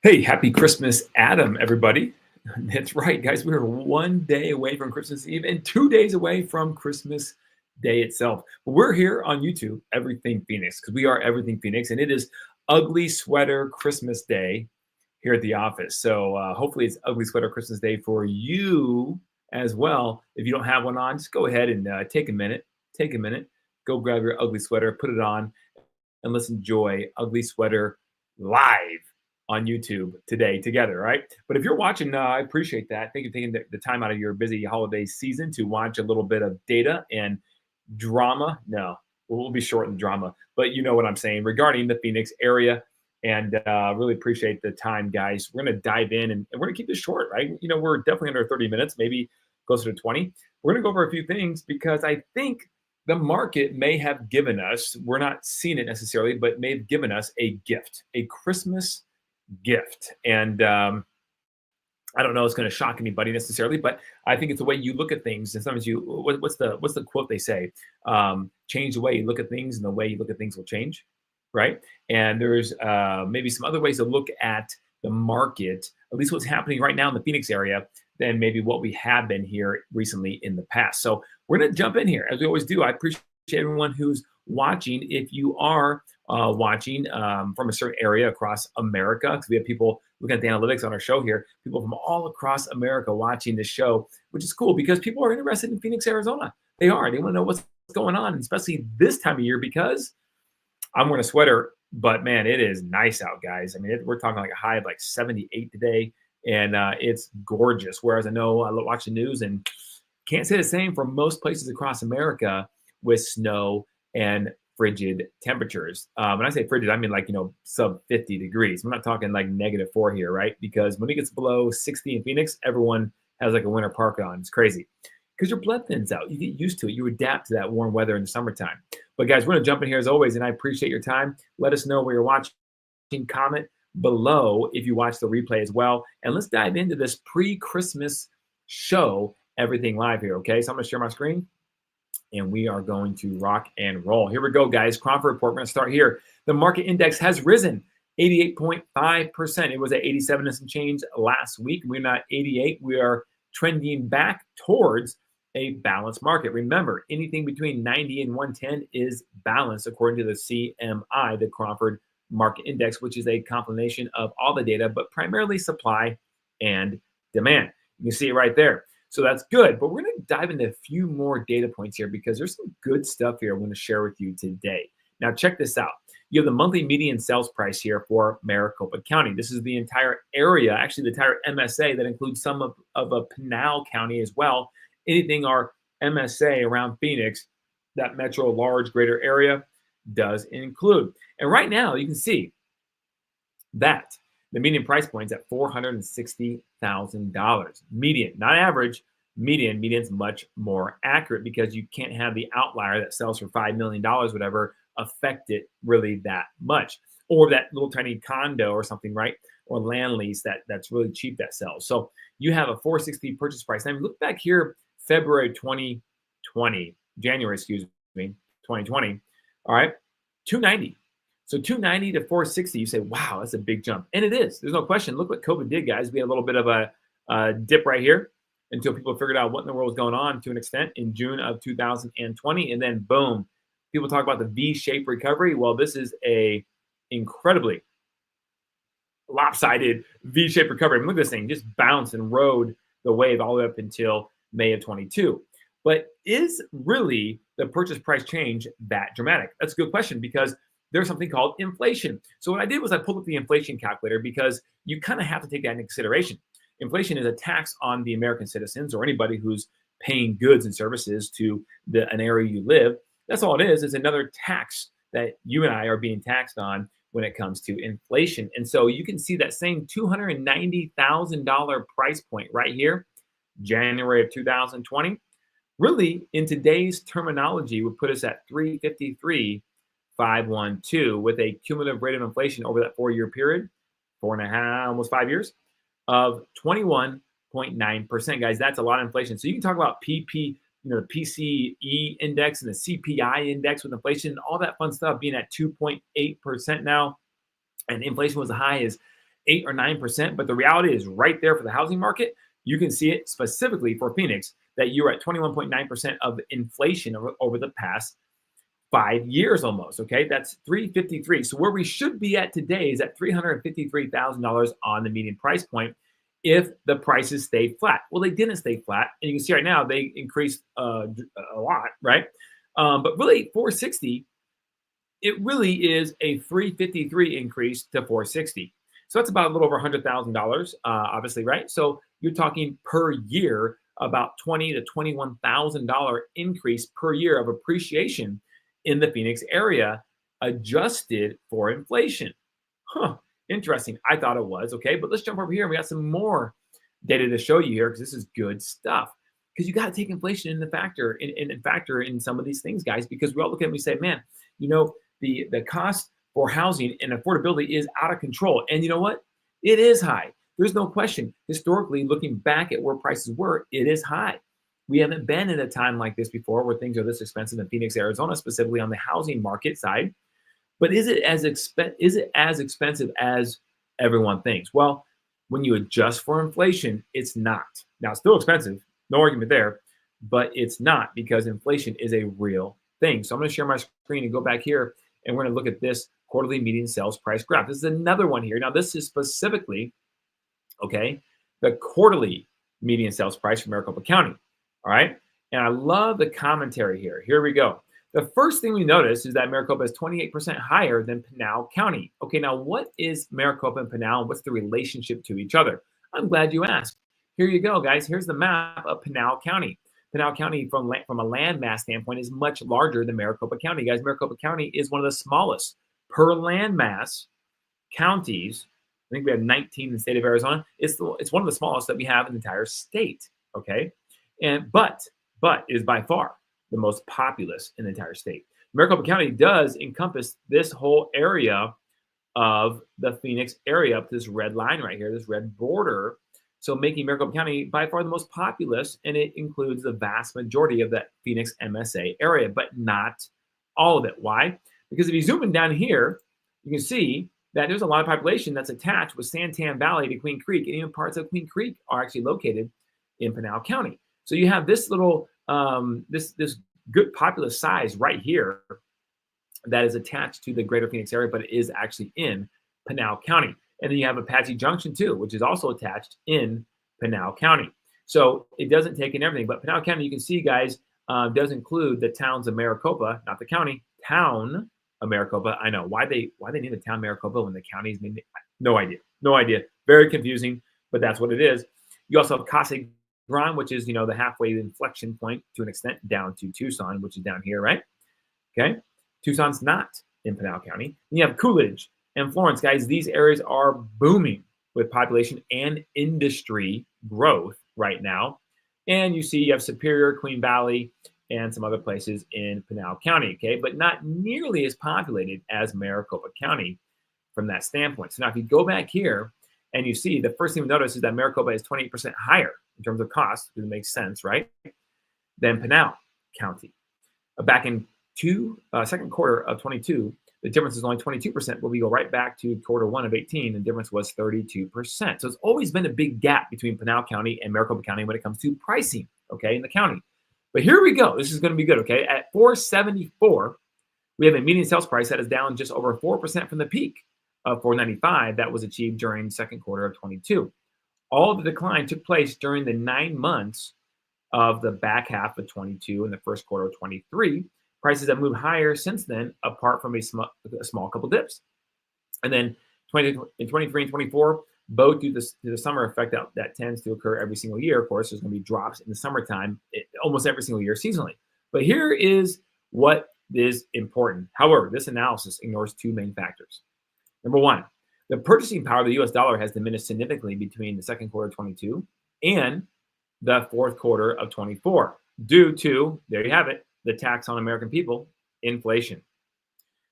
Hey, happy Christmas, Adam, everybody. That's right, guys. We're one day away from Christmas Eve and 2 days away from Christmas Day itself. But we're here on YouTube, Everything Phoenix, because we are Everything Phoenix, and it is Ugly Sweater Christmas Day here at the office. So hopefully it's Ugly Sweater Christmas Day for you as well. If you don't have one on, just go ahead and take a minute. Take a minute. Go grab your ugly sweater, put it on, and let's enjoy Ugly Sweater live on YouTube today together, right? But if you're watching, I appreciate that. Thank you for taking the time out of your busy holiday season to watch a little bit of data and drama. No, we'll be short in drama, but you know what I'm saying regarding the Phoenix area. And really appreciate the time, guys. We're going to dive in and we're going to keep this short, right? You know, we're definitely under 30 minutes, maybe closer to 20. We're going to go over a few things because I think the market may have given us, we're not seeing it necessarily, but may have given us a gift, a Christmas gift. And I don't know it's going to shock anybody necessarily, but I think it's the way you look at things. And sometimes what's the quote they say? Change the way you look at things, and the way you look at things will change, right? And there's maybe some other ways to look at the market, at least what's happening right now in the Phoenix area, than maybe what we have been here recently in the past. So we're going to jump in here as we always do. I appreciate everyone who's watching. If you are watching from a certain area across America, because we have people looking at the analytics on our show here, people from all across America watching this show, which is cool because people are interested in Phoenix, Arizona. They are. They want to know what's going on, especially this time of year because I'm wearing a sweater, but man, it is nice out, guys. I mean, we're talking like a high of like 78 today, and it's gorgeous. Whereas I know I watch the news and can't say the same for most places across America with snow and frigid temperatures. When I say frigid, I mean like, sub 50 degrees. I'm not talking like -4 here, right? Because when it gets below 60 in Phoenix, everyone has like a winter parka on. It's crazy because your blood thins out. You get used to it. You adapt to that warm weather in the summertime. But guys, we're going to jump in here as always, and I appreciate your time. Let us know where you're watching. Comment below if you watch the replay as well. And let's dive into this pre-Christmas show, Everything Live here, okay? So I'm going to share my screen, and we are going to rock and roll. Here we go, guys. Cromford Report. We're going to start here. The market index has risen 88.5%. It was at 87 and some change last week. We're not 88. We are trending back towards a balanced market. Remember, anything between 90 and 110 is balanced according to the CMI, the Cromford Market Index, which is a combination of all the data, but primarily supply and demand. You can see it right there. So that's good, but we're going to dive into a few more data points here because there's some good stuff here I want to share with you today. Now, check this out. You have the monthly median sales price here for Maricopa County. This is the entire area, actually the entire MSA that includes some of a Pinal County as well. Anything our MSA around Phoenix, that metro large greater area does include. And right now you can see that the median price point is at $460,000. Median, not average, median. Median's much more accurate because you can't have the outlier that sells for $5 million, whatever, affect it really that much. Or that little tiny condo or something, right? Or land lease that's really cheap that sells. So you have a 460 purchase price. Now, look back here, January, 2020. All right, 290. So 290 to 460, you say, wow, that's a big jump. And it is. There's no question. Look what COVID did, guys. We had a little bit of a dip right here until people figured out what in the world was going on to an extent in June of 2020. And then boom, people talk about the V-shaped recovery. Well, this is a incredibly lopsided V-shaped recovery. I mean, look at this thing, just bounced and rode the wave all the way up until May of 22. But is really the purchase price change that dramatic? That's a good question because there's something called inflation. So what I did was I pulled up the inflation calculator because you kind of have to take that into consideration. Inflation is a tax on the American citizens or anybody who's paying goods and services to an area you live. That's all it is. It's another tax that you and I are being taxed on when it comes to inflation. And so you can see that same $290,000 price point right here, January of 2020, really in today's terminology would put us at 353,512 with a cumulative rate of inflation over that 4-year period, 4.5, almost 5 years, of 21.9%. Guys, that's a lot of inflation. So you can talk about the PCE index and the CPI index with inflation, all that fun stuff being at 2.8% now. And inflation was as high as 8 or 9%, but the reality is right there for the housing market. You can see it specifically for Phoenix that you're at 21.9% of inflation over the past 5 years almost. Okay, that's 353. So where we should be at today is at $353,000 on the median price point if the prices stay flat. Well, they didn't stay flat, and you can see right now they increased a lot, right? But really, 460, it really is a 353 increase to 460. So that's about a little over $100,000, obviously, right? So you're talking per year about $20,000 to $21,000 increase per year of appreciation in the Phoenix area, adjusted for inflation. Huh, interesting. I thought it was okay, but let's jump over here and we got some more data to show you here because this is good stuff. Because you got to take inflation in the factor in factor in some of these things, guys. Because we all look at it and we say, man, you know, the cost for housing and affordability is out of control. And you know what? It is high. There's no question. Historically, looking back at where prices were, it is high. We haven't been in a time like this before where things are this expensive in Phoenix, Arizona, specifically on the housing market side. But is it as expensive as everyone thinks? Well, when you adjust for inflation, it's not. Now, it's still expensive, no argument there, but it's not because inflation is a real thing. So I'm going to share my screen and go back here, and we're going to look at this quarterly median sales price graph. This is another one here. Now, this is specifically, okay, the quarterly median sales price for Maricopa County. All right. And I love the commentary here. Here we go. The first thing we notice is that Maricopa is 28% higher than Pinal County. Okay, now what is Maricopa and Pinal? What's the relationship to each other? I'm glad you asked. Here you go, guys. Here's the map of Pinal County. Pinal County, from a land mass standpoint, is much larger than Maricopa County. Guys, Maricopa County is one of the smallest per land mass counties. I think we have 19 in the state of Arizona. It's one of the smallest that we have in the entire state. Okay, but is by far the most populous in the entire state. Maricopa County does encompass this whole area of the Phoenix area up this red line right here, this red border. So making Maricopa County by far the most populous, and it includes the vast majority of that Phoenix MSA area, but not all of it. Why? Because if you zoom in down here, you can see that there's a lot of population that's attached with Santan Valley to Queen Creek, and even parts of Queen Creek are actually located in Pinal County. So you have this little this good populous size right here that is attached to the greater Phoenix area, but it is actually in Pinal County. And then you have Apache Junction too, which is also attached in Pinal County. So it doesn't take in everything, but Pinal County, you can see, guys, does include the towns of Maricopa, not the county, town of Maricopa. I know why they name the town Maricopa when the county's named. No idea. Very confusing, but that's what it is. You also have Casa Grande, which is, the halfway inflection point to an extent down to Tucson, which is down here, right? Okay. Tucson's not in Pinal County. And you have Coolidge and Florence, guys. These areas are booming with population and industry growth right now. And you see you have Superior, Queen Valley, and some other places in Pinal County, okay? But not nearly as populated as Maricopa County from that standpoint. So now if you go back here and you see, the first thing we notice is that Maricopa is 28% higher in terms of cost, because it makes sense, right, than Pinal County. Back in second quarter of 22, the difference is only 22%, but we go right back to quarter one of 18, the difference was 32%. So it's always been a big gap between Pinal County and Maricopa County when it comes to pricing, okay, in the county. But here we go. This is going to be good, okay? At 474, we have a median sales price that is down just over 4% from the peak of 495 that was achieved during second quarter of 22. All of the decline took place during the 9 months of the back half of 22 and the first quarter of 23. Prices have moved higher since then, apart from a small couple dips. And then 23 and 24, both due to the summer effect that tends to occur every single year. Of course, there's going to be drops in the summertime almost every single year seasonally. But here is what is important. However, this analysis ignores two main factors. Number one, the purchasing power of the US dollar has diminished significantly between the second quarter of 22 and the fourth quarter of 24 due to, there you have it, the tax on American people, inflation.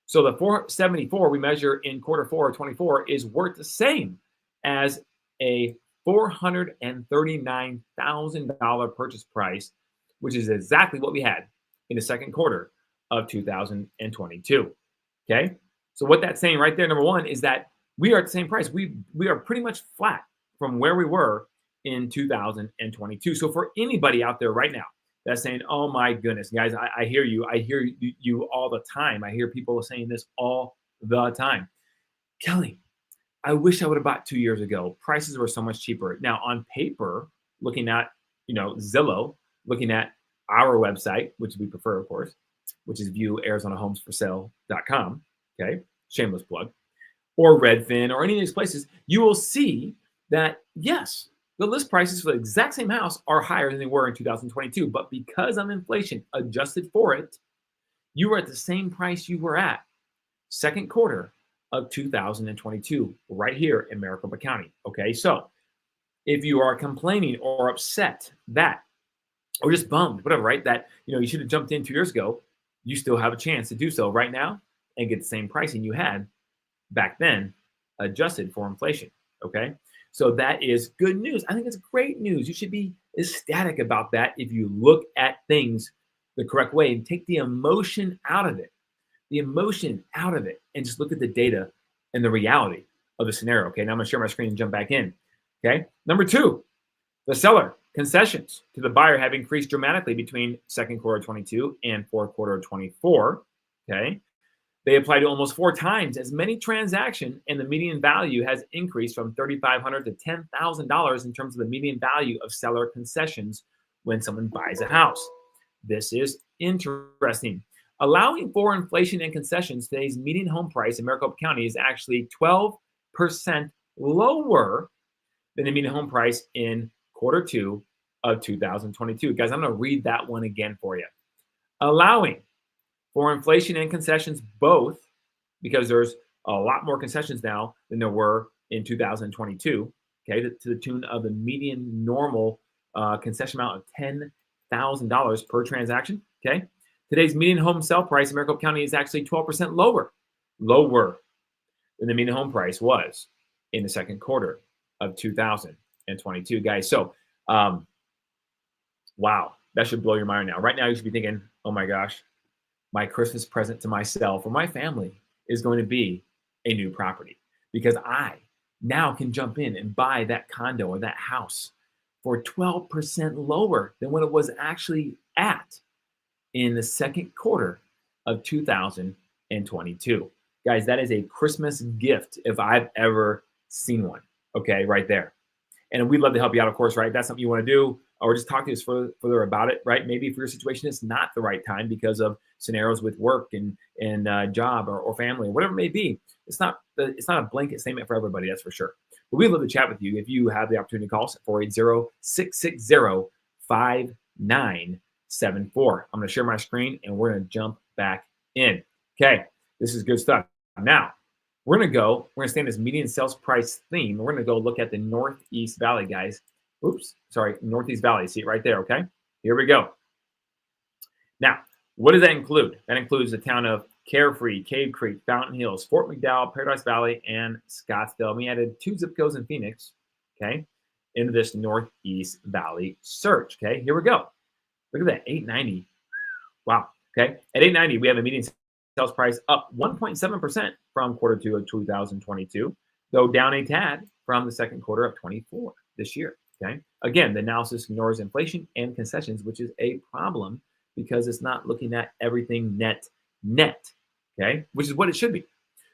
So the 474 we measure in quarter four of 24 is worth the same as a $439,000 purchase price, which is exactly what we had in the second quarter of 2022. Okay? So what that's saying right there, number one, is that we are at the same price. We are pretty much flat from where we were in 2022. So for anybody out there right now that's saying, "Oh my goodness, guys, I hear you. I hear you all the time. I hear people saying this all the time." Kelly, I wish I would have bought 2 years ago. Prices were so much cheaper. Now on paper, looking at Zillow, looking at our website, which we prefer, of course, which is viewArizonahomesforsale.com. Okay, shameless plug, or Redfin, or any of these places, you will see that yes, the list prices for the exact same house are higher than they were in 2022. But because of inflation adjusted for it, you were at the same price you were at second quarter of 2022, right here in Maricopa County. Okay, so if you are complaining or upset that, or just bummed, whatever, right, that you should have jumped in 2 years ago, you still have a chance to do so right now and get the same pricing you had back then, adjusted for inflation. Okay, so that is good news. I think it's great news. You should be ecstatic about that if you look at things the correct way and take the emotion out of it. And just look at the data and the reality of the scenario. Okay, now I'm gonna share my screen and jump back in. Okay, number two, the seller concessions to the buyer have increased dramatically between second quarter of 22 and fourth quarter of 24. Okay, they apply to almost 4 times as many transactions, and the median value has increased from $3,500 to $10,000 in terms of the median value of seller concessions when someone buys a house. This is interesting. Allowing for inflation and concessions, today's median home price in Maricopa County is actually 12% lower than the median home price in quarter two of 2022. Guys, I'm going to read that one again for you. Allowing for inflation and concessions both, because there's a lot more concessions now than there were in 2022, okay, to the tune of the median normal concession amount of $10,000 per transaction, okay? Today's median home sale price in Maricopa County is actually 12% lower than the median home price was in the second quarter of 2022, guys. So, wow, that should blow your mind now. Right now, you should be thinking, oh my gosh, my Christmas present to myself or my family is going to be a new property, because I now can jump in and buy that condo or that house for 12% lower than what it was actually at in the second quarter of 2022. Guys, that is a Christmas gift if I've ever seen one. Okay, right there. And we'd love to help you out, of course, right? That's something you want to do, or just talk to us further about it, right? Maybe if your situation is not the right time because of scenarios with work and job or family or whatever it may be. It's not a blanket statement for everybody, that's for sure. But we'd love to chat with you if you have the opportunity to call us at 480-660-5974. I'm going to share my screen and we're going to jump back in. Okay, this is good stuff. Now, we're going to stay in this median sales price theme. We're going to go look at the Northeast Valley, guys. Oops, sorry, Northeast Valley. See it right there, okay? Here we go. Now, what does that include? That includes the town of Carefree, Cave Creek, Fountain Hills, Fort McDowell, Paradise Valley, and Scottsdale. We added 2 zip codes in Phoenix, okay, into this Northeast Valley search, okay? Here we go. Look at that, 890. Wow, okay? At 890, we have a median sales price up 1.7% from quarter 2 of 2022, though down a tad from the second quarter of 24 this year, okay? Again, the analysis ignores inflation and concessions, which is a problem because it's not looking at everything net, okay? Which is what it should be.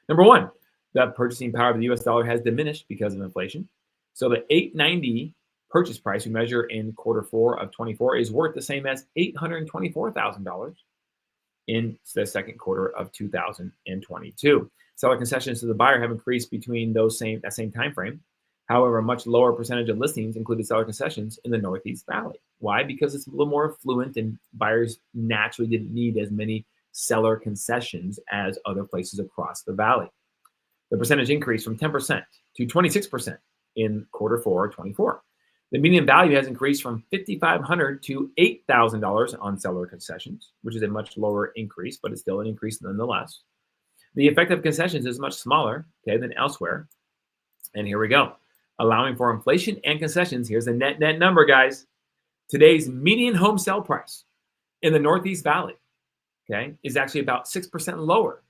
Number one, the purchasing power of the US dollar has diminished because of inflation. So the 890 purchase price we measure in quarter 4 of 24 is worth the same as $824,000 in the second quarter of 2022. Seller concessions to the buyer have increased between that same time frame. However, a much lower percentage of listings included seller concessions in the Northeast Valley. Why? Because it's a little more affluent and buyers naturally didn't need as many seller concessions as other places across the valley. The percentage increased from 10% to 26% in quarter 4 of 24. The median value has increased from $5,500 to $8,000 on seller concessions, which is a much lower increase, but it's still an increase nonetheless. The effect of concessions is much smaller, okay, than elsewhere. And here we go. Allowing for inflation and concessions, here's the net number, guys. Today's median home sale price in the Northeast Valley, okay, is actually about 6% lower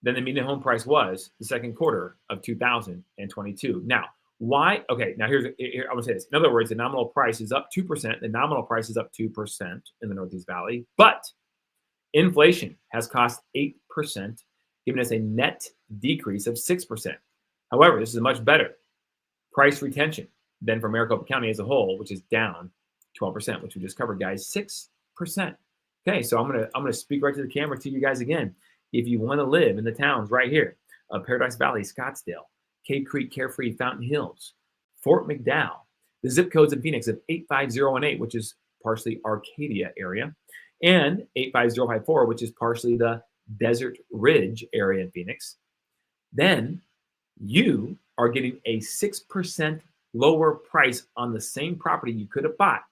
than the median home price was the second quarter of 2022. Now, why? Okay, now here I want to say this. In other words, the nominal price is up 2%. The nominal price is up 2% in the Northeast Valley, but inflation has cost 8%, giving us a net decrease of 6%. However, this is much better price retention than for Maricopa County as a whole, which is down 12%, which we just covered, guys. 6%. Okay, so I'm gonna speak right to the camera to you guys again. If you want to live in the towns right here of Paradise Valley, Scottsdale, Cave Creek, Carefree, Fountain Hills, Fort McDowell, the zip codes in Phoenix of 85018, which is partially Arcadia area, and 85054, which is partially the Desert Ridge area in Phoenix, then you are getting a 6% lower price on the same property you could have bought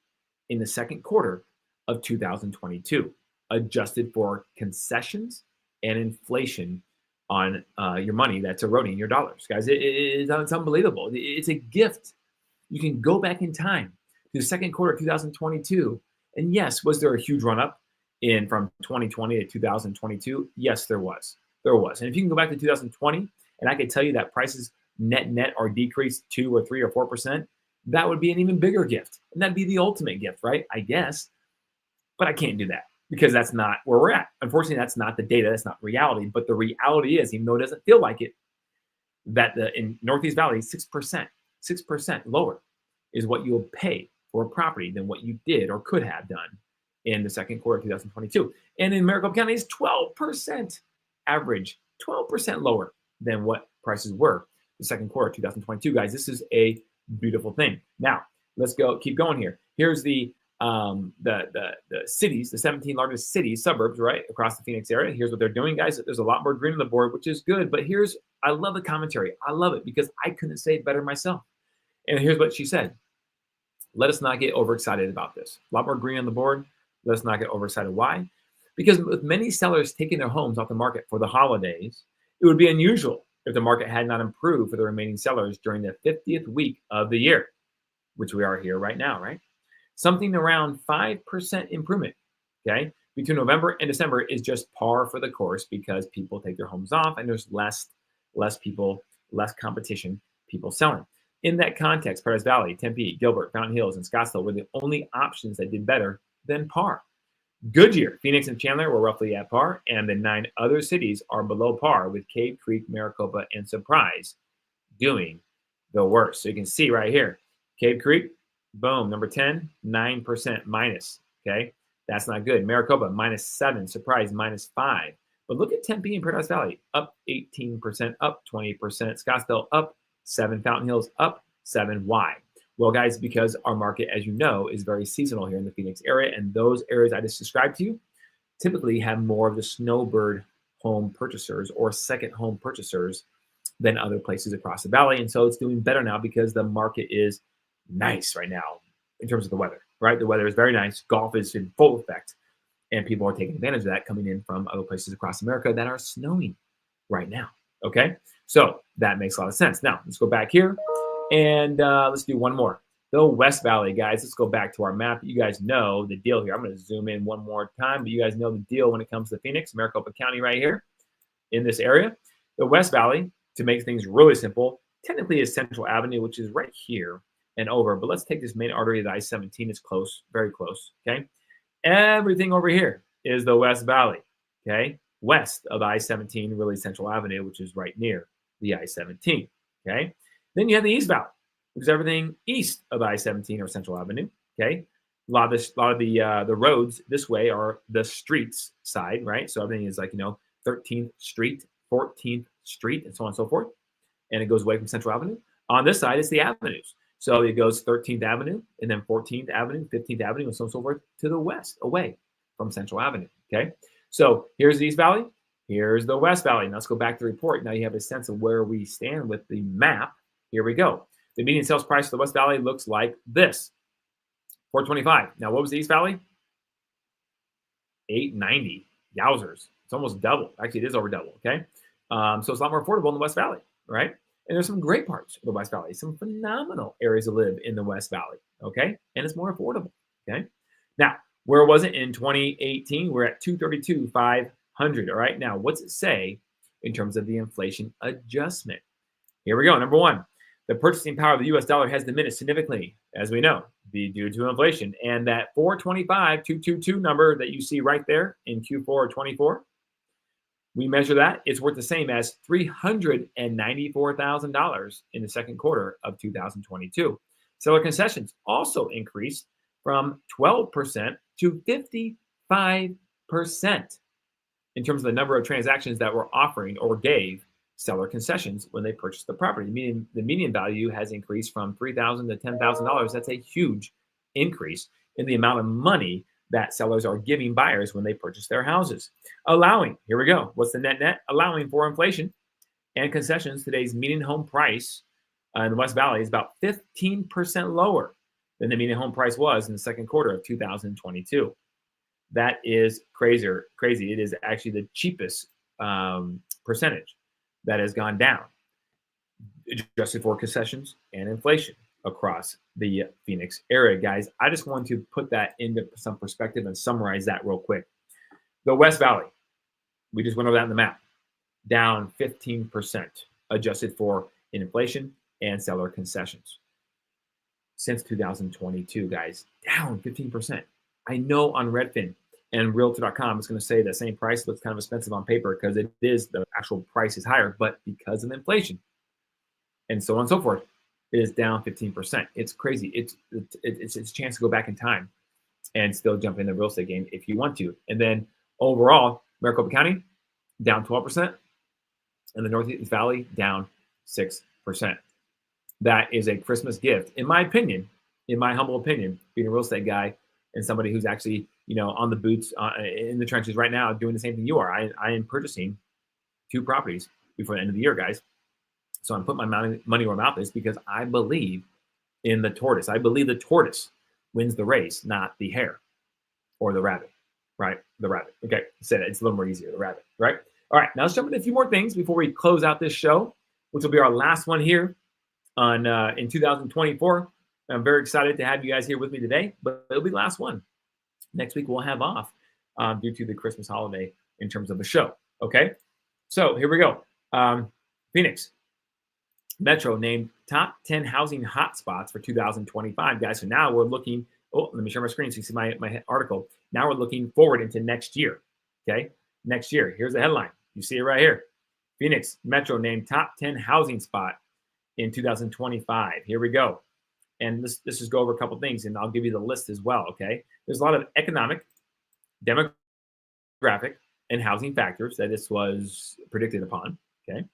in the second quarter of 2022, adjusted for concessions and inflation on your money that's eroding your dollars. Guys, it's unbelievable. It's a gift. You can go back in time to the second quarter of 2022. And yes, was there a huge run up in from 2020 to 2022? Yes, there was. There was. And if you can go back to 2020, and I could tell you that prices net are decreased 2 or 3 or 4%, that would be an even bigger gift. And that'd be the ultimate gift, right? I guess. But I can't do that because that's not where we're at. Unfortunately, that's not the data. That's not reality. But the reality is, even though it doesn't feel like it, that in Northeast Valley, 6% lower is what you'll pay for a property than what you did or could have done in the second quarter of 2022. And in Maricopa County, it's 12% average, 12% lower than what prices were the second quarter of 2022. Guys, this is a beautiful thing. Now, let's keep going here. Here's the cities, the 17 largest cities, suburbs, right, across the Phoenix area. Here's what they're doing, guys. There's a lot more green on the board, which is good. But I love the commentary. I love it because I couldn't say it better myself. And here's what she said. Let us not get overexcited about this. A lot more green on the board. Let us not get overexcited. Why? Because with many sellers taking their homes off the market for the holidays, it would be unusual if the market had not improved for the remaining sellers during the 50th week of the year, which we are here right now, right? Something around 5% improvement, okay, between November and December is just par for the course because people take their homes off and there's less people, less competition, people selling. In that context, Paradise Valley, Tempe, Gilbert, Fountain Hills, and Scottsdale were the only options that did better than par. Goodyear, Phoenix, and Chandler were roughly at par, and the 9 other cities are below par, with Cave Creek, Maricopa, and Surprise doing the worst. So you can see right here, Cave Creek, boom, number 10, 9% minus, okay? That's not good. Maricopa, -7, Surprise, -5. But look at Tempe and Paradise Valley, up 18%, up 20%, Scottsdale, up 7, Fountain Hills, up 7. Why? Well, guys, because our market, as you know, is very seasonal here in the Phoenix area, and those areas I just described to you typically have more of the snowbird home purchasers or second home purchasers than other places across the valley. And so it's doing better now because the market is nice right now in terms of the weather, right? The weather is very nice. Golf is in full effect, and people are taking advantage of that coming in from other places across America that are snowing right now, okay? So that makes a lot of sense. Now, let's go back here. And let's do one more. The West Valley, guys. Let's go back to our map. You guys know the deal here. I'm going to zoom in one more time, but you guys know the deal when it comes to Phoenix, Maricopa County right here in this area. The West Valley, to make things really simple, technically is Central Avenue, which is right here and over. But let's take this main artery of the I-17. It's close, very close, okay? Everything over here is the West Valley, okay? West of the I-17, really Central Avenue, which is right near the I-17, okay? Then you have the East Valley, which is everything east of I-17 or Central Avenue. Okay, a lot of the roads this way are the streets side, right? So everything is like 13th Street, 14th Street, and so on and so forth. And it goes away from Central Avenue. On this side, it's the avenues. So it goes 13th Avenue, and then 14th Avenue, 15th Avenue, and so on and so forth to the west, away from Central Avenue. Okay, so here's the East Valley. Here's the West Valley. Now let's go back to the report. Now you have a sense of where we stand with the map. Here we go. The median sales price for the West Valley looks like this, $425. Now, what was the East Valley? $890. Yowzers. It's almost double. Actually, it is over double, okay? So it's a lot more affordable in the West Valley, right? And there's some great parts of the West Valley, some phenomenal areas to live in the West Valley, okay? And it's more affordable, okay? Now, where was it in 2018? We're at $232,500, all right? Now, what's it say in terms of the inflation adjustment. Here we go. Number one, the purchasing power of the US dollar has diminished significantly, as we know, due to inflation. And that 425,222 number that you see right there in Q4 of 24, we measure that, it's worth the same as $394,000 in the second quarter of 2022. Seller concessions also increased from 12% to 55% in terms of the number of transactions that were offering or gave seller concessions when they purchased the property. Meaning the median value has increased from $3,000 to $10,000. That's a huge increase in the amount of money that sellers are giving buyers when they purchase their houses. Allowing, here we go. What's the net? Allowing for inflation and concessions, today's median home price in the West Valley is about 15% lower than the median home price was in the second quarter of 2022. That is crazy. It is actually the cheapest percentage that has gone down, adjusted for concessions and inflation across the Phoenix area. Guys, I just want to put that into some perspective and summarize that real quick. The West Valley, we just went over that in the map, down 15%, adjusted for inflation and seller concessions. Since 2022, guys, down 15%. I know on Redfin and Realtor.com, it's going to say the same price looks kind of expensive on paper because it is, the actual price is higher, but because of inflation and so on and so forth, it is down 15%. It's crazy. It's a chance to go back in time and still jump in the real estate game if you want to. And then overall, Maricopa County down 12%, and the Northeast Valley down 6%. That is a Christmas gift, in my opinion, in my humble opinion, being a real estate guy and somebody who's actually, on the boots in the trenches right now, doing the same thing you are. I am purchasing 2 properties before the end of the year, guys. So I'm putting my money where my mouth is because I believe in the tortoise. I believe the tortoise wins the race, not the hare or the rabbit, right? The rabbit. Okay, I said it. It's a little more easier, the rabbit, right? All right, now let's jump into a few more things before we close out this show, which will be our last one here on in 2024. I'm very excited to have you guys here with me today, but it'll be the last one. Next week we'll have off due to the Christmas holiday in terms of the show. Okay, so here we go. Phoenix Metro named top 10 housing hotspots for 2025, guys. So now we're looking. Oh, let me share my screen so you see my article. Now we're looking forward into next year. Okay, next year. Here's the headline. You see it right here. Phoenix Metro named top 10 housing spot in 2025. Here we go. And let's just go over a couple things, and I'll give you the list as well, okay? There's a lot of economic, demographic, and housing factors that this was predicted upon, okay?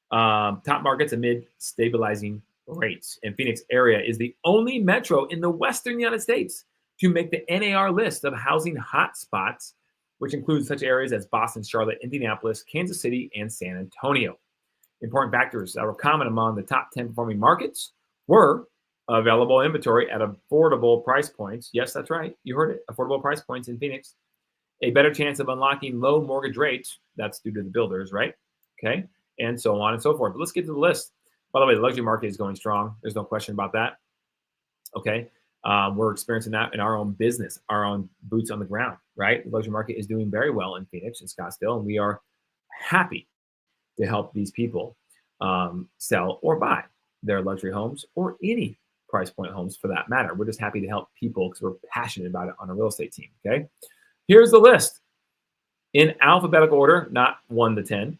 Top markets amid stabilizing rates. And Phoenix area is the only metro in the Western United States to make the NAR list of housing hotspots, which includes such areas as Boston, Charlotte, Indianapolis, Kansas City, and San Antonio. Important factors that were common among the top 10 performing markets were available inventory at affordable price points. Yes, that's right. You heard it. Affordable price points in Phoenix. A better chance of unlocking low mortgage rates. That's due to the builders, right? Okay. And so on and so forth. But let's get to the list. By the way, the luxury market is going strong. There's no question about that. Okay. We're experiencing that in our own business, our own boots on the ground, right? The luxury market is doing very well in Phoenix and Scottsdale, and we are happy to help these people sell or buy their luxury homes or any price point homes for that matter. We're just happy to help people because we're passionate about it on a real estate team, okay? Here's the list in alphabetical order, not 1 to 10.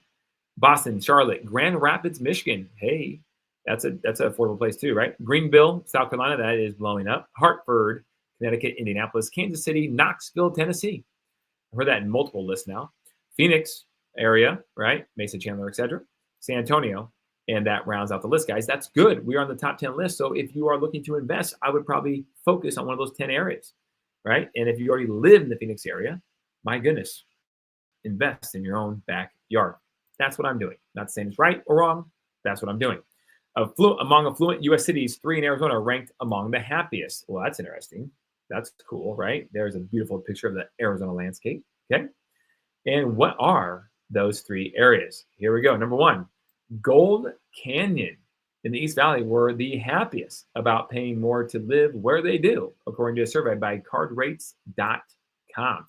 Boston, Charlotte, Grand Rapids, Michigan. Hey, that's an affordable place too, right? Greenville, South Carolina, that is blowing up. Hartford, Connecticut, Indianapolis, Kansas City, Knoxville, Tennessee. I've heard that in multiple lists now. Phoenix area, right? Mesa, Chandler, etc. San Antonio, and that rounds out the list, guys. That's good. We are on the top 10 list. So if you are looking to invest, I would probably focus on one of those 10 areas, right? And if you already live in the Phoenix area, my goodness, invest in your own backyard. That's what I'm doing. Not saying it's right or wrong. That's what I'm doing. Among affluent U.S. cities, 3 in Arizona are ranked among the happiest. Well, that's interesting. That's cool, right? There's a beautiful picture of the Arizona landscape, okay? And what are those 3 areas? Here we go. Number 1, Gold Canyon in the East Valley were the happiest about paying more to live where they do, according to a survey by cardrates.com.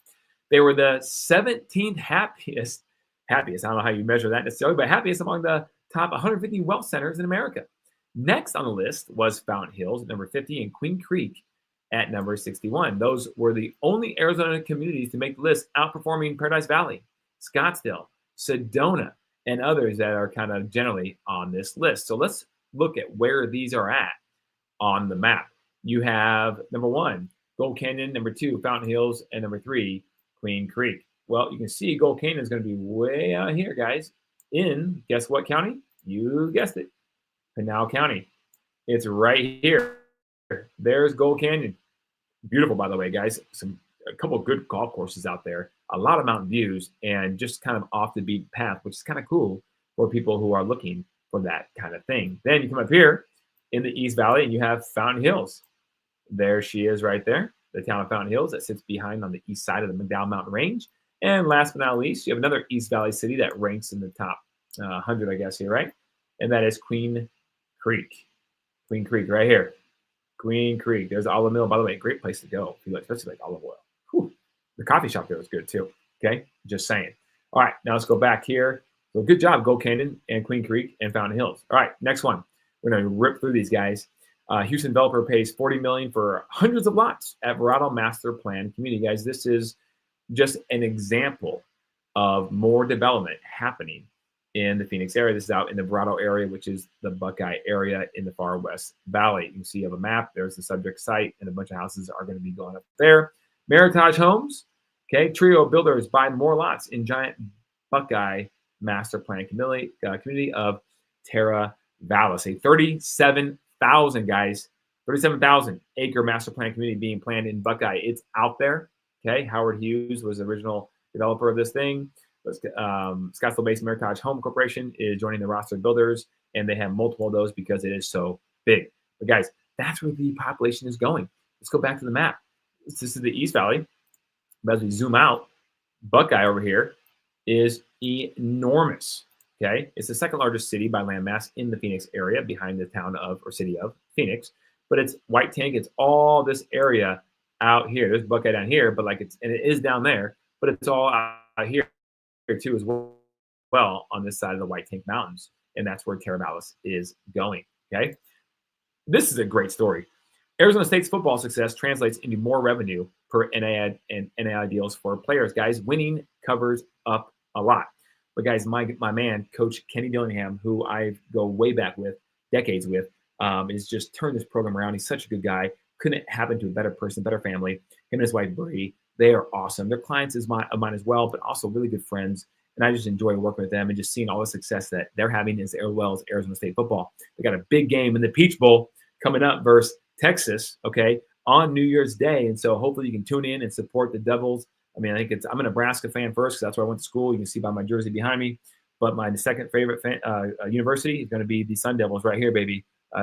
They were the 17th happiest happiest. I don't know how you measure that necessarily, but happiest among the top 150 wealth centers in America. Next on the list was Fountain Hills at number 50 and Queen Creek at number 61. Those were the only Arizona communities to make the list, outperforming Paradise Valley, Scottsdale, Sedona, and others that are kind of generally on this list. So let's look at where these are at on the map. You have number one, Gold Canyon, number two, Fountain Hills, and number three, Queen Creek. Well, you can see Gold Canyon is going to be way out here, guys, in guess what county? You guessed it, Pinal County. It's right here. There's Gold Canyon. Beautiful, by the way, guys. A couple of good golf courses out there, a lot of mountain views, and just kind of off the beaten path, which is kind of cool for people who are looking for that kind of thing. Then you come up here in the East Valley, and you have Fountain Hills. There she is right there, the town of Fountain Hills that sits behind on the east side of the McDowell Mountain Range. And last but not least, you have another East Valley city that ranks in the top 100, I guess, here, right? And that is Queen Creek. Queen Creek right here. Queen Creek. There's Olive Mill, by the way, great place to go if you like, especially like olive oil. Whew. The coffee shop there was good too. Okay, just saying. All right, now let's go back here. So good job, Gold Canyon and Queen Creek and Fountain Hills. All right, next one. We're going to rip through these guys. Houston developer pays $40 million for hundreds of lots at Verrado Master Plan Community. Guys, this is just an example of more development happening in the Phoenix area. This is out in the Verrado area, which is the Buckeye area in the far west valley. You can see on the map, there's the subject site, and a bunch of houses are going to be going up there. Meritage Homes, okay, trio of builders buy more lots in giant Buckeye Master Plan community of Terra Vallis, a 37,000, guys, 37,000 acre master plan community being planned in Buckeye. It's out there. Okay, Howard Hughes was the original developer of this thing. Scottsdale-based Meritage Home Corporation is joining the roster of builders, and they have multiple of those because it is so big. But guys, that's where the population is going. Let's go back to the map. This is the East Valley. But as we zoom out, Buckeye over here is enormous. Okay, it's the second largest city by landmass in the Phoenix area, behind the town of or city of Phoenix. But it's White Tank. It's all this area out here. There's Buckeye down here, but like it is down there, but it's all out here too as well on this side of the White Tank Mountains, and that's where Terra Vallis is going. Okay, this is a great story. Arizona State's football success translates into more revenue per NAI and NAI deals for players. Guys, winning covers up a lot. But guys, my man, Coach Kenny Dillingham, who I go way back with, decades with, is just turned this program around. He's such a good guy. Couldn't happen to a better person, better family. Him and his wife, Bree, they are awesome. They're clients of mine as well, but also really good friends. And I just enjoy working with them and just seeing all the success that they're having as well as Arizona State football. They got a big game in the Peach Bowl coming up versus Texas, okay, on New Year's Day. And so hopefully you can tune in and support the Devils. I mean, I'm a Nebraska fan first because that's where I went to school. You can see by my jersey behind me. But my second favorite university is going to be the Sun Devils right here, baby.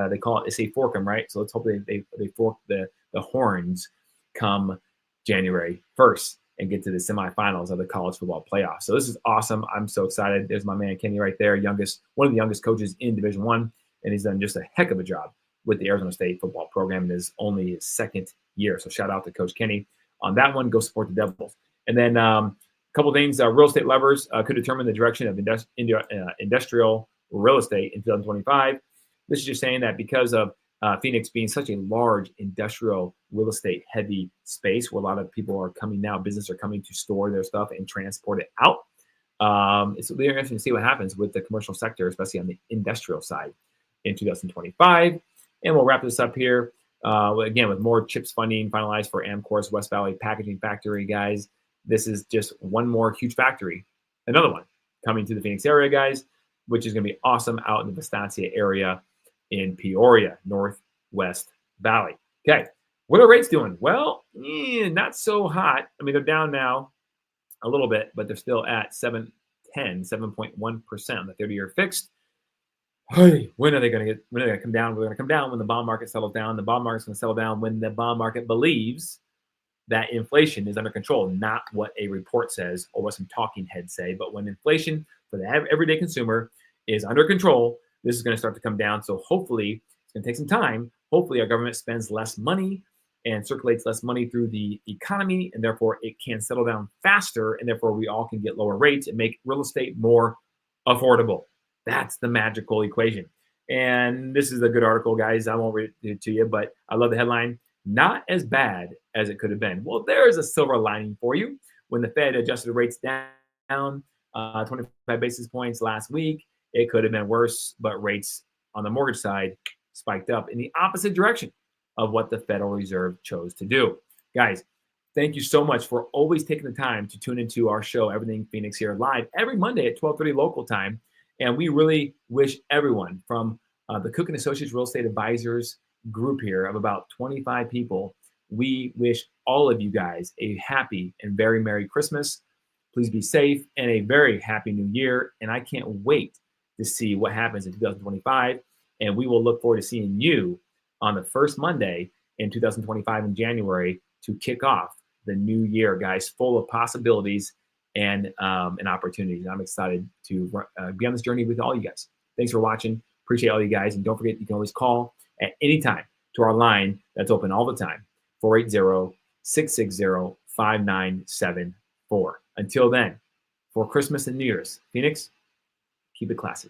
They call it, they say fork them, right? So let's hope they fork the horns come January 1st and get to the semifinals of the college football playoffs. So this is awesome. I'm so excited. There's my man Kenny right there, one of the youngest coaches in Division I, and he's done just a heck of a job with the Arizona State football program. It is only his second year. So shout out to Coach Kenny on that one. Go support the Devils. And then a couple of things. Real estate lovers could determine the direction of industrial real estate in 2025. This is just saying that because of Phoenix being such a large industrial real estate heavy space where a lot of people are coming now, businesses are coming to store their stuff and transport it out. It's really interesting to see what happens with the commercial sector, especially on the industrial side in 2025. And we'll wrap this up here. Again, with more CHIPS funding finalized for Amcor's West Valley Packaging Factory, guys. This is just one more huge factory, another one coming to the Phoenix area, guys, which is going to be awesome out in the Vestancia area in Peoria, Northwest Valley. Okay, what are rates doing? Well, not so hot. I mean, they're down now a little bit, but they're still at 7.1% on the 30-year fixed. Hey, when are they going to come down? We're going to come down when the bond market settles down. The bond market's going to settle down when the bond market believes that inflation is under control, not what a report says or what some talking heads say, but when inflation for the everyday consumer is under control, this is going to start to come down. So hopefully, it's going to take some time. Hopefully, our government spends less money and circulates less money through the economy, and therefore it can settle down faster, and therefore we all can get lower rates and make real estate more affordable. That's the magical equation. And this is a good article, guys. I won't read it to you, but I love the headline. Not as bad as it could have been. Well, there's a silver lining for you. When the Fed adjusted the rates down 25 basis points last week, it could have been worse, but rates on the mortgage side spiked up in the opposite direction of what the Federal Reserve chose to do. Guys, thank you so much for always taking the time to tune into our show, Everything Phoenix, here live every Monday at 12:30 local time. And we really wish everyone from the Cook and Associates Real Estate Advisors group here of about 25 people, we wish all of you guys a happy and very Merry Christmas. Please be safe and a very happy new year. And I can't wait to see what happens in 2025. And we will look forward to seeing you on the first Monday in 2025 in January to kick off the new year, guys, full of possibilities and opportunities. I'm excited to be on this journey with all you guys. Thanks for watching. Appreciate all you guys. And don't forget, you can always call at any time to our line that's open all the time, 480-660-5974. Until then, for Christmas and New Year's, Phoenix, keep it classy.